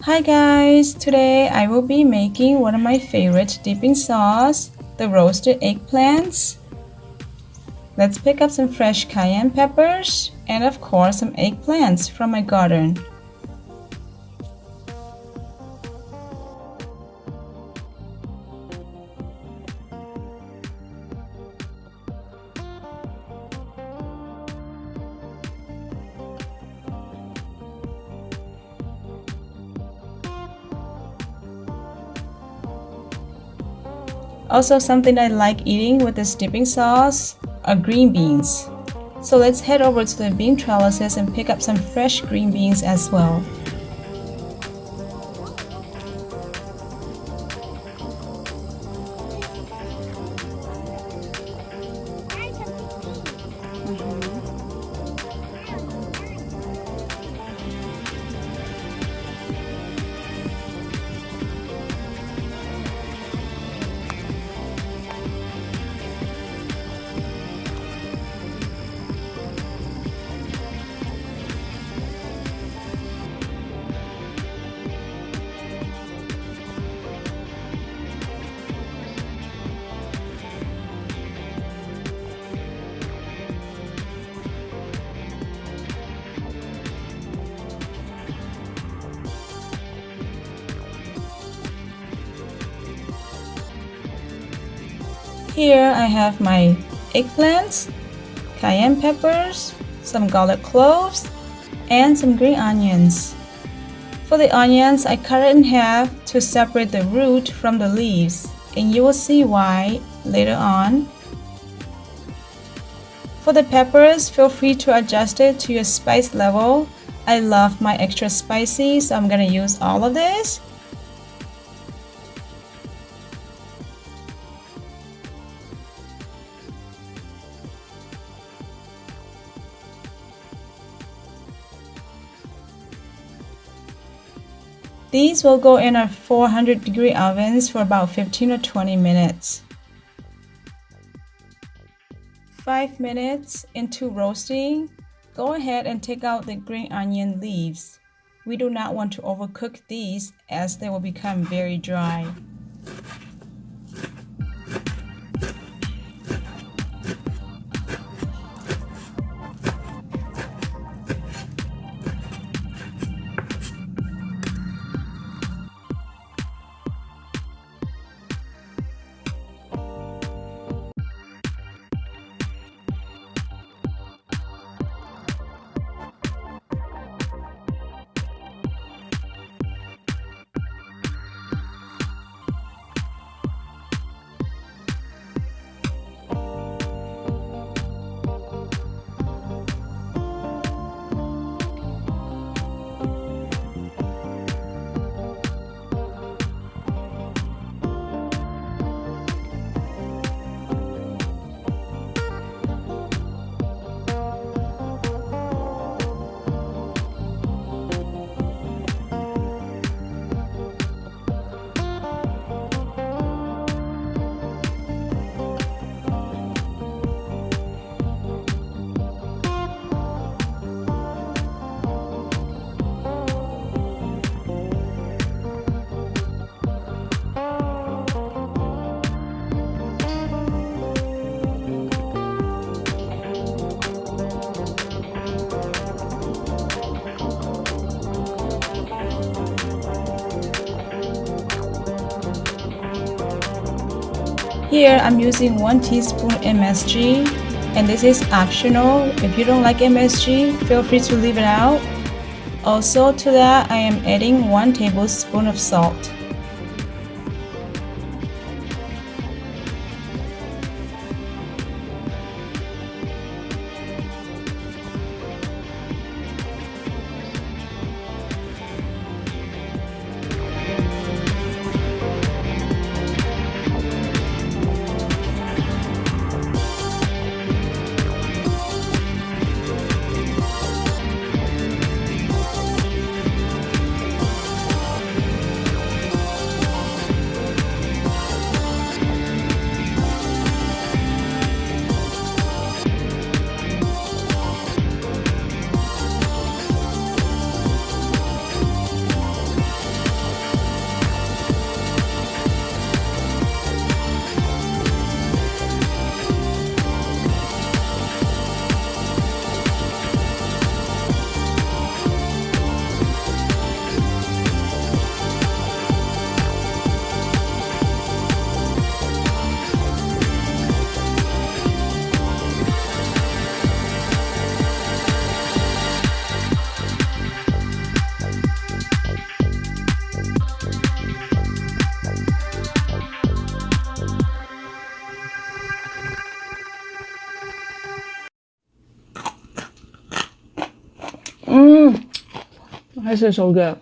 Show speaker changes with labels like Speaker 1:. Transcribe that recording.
Speaker 1: Hi guys, today I will be making one of my favorite dipping sauce, the roasted eggplants. Let's pick up some fresh cayenne peppers and of course some eggplants from my garden. Also, something I like eating with this dipping sauce are green beans. So let's head over to the bean trellises and pick up some fresh green beans as well. Here I have my eggplants, cayenne peppers, some garlic cloves, and some green onions. For the onions, I cut it in half to separate the root from the leaves, and you will see why later on. For the peppers, feel free to adjust it to your spice level. I love my extra spicy, so I'm gonna use all of this. These will go in our 400-degree ovens for about 15 or 20 minutes. 5 minutes into roasting, go ahead and take out the green onion leaves. We do not want to overcook these as they will become very dry. Here I'm using 1 teaspoon MSG, and this is optional. If you don't like MSG, feel free to leave it out. Also to that, I am adding 1 tablespoon of salt. This is so good.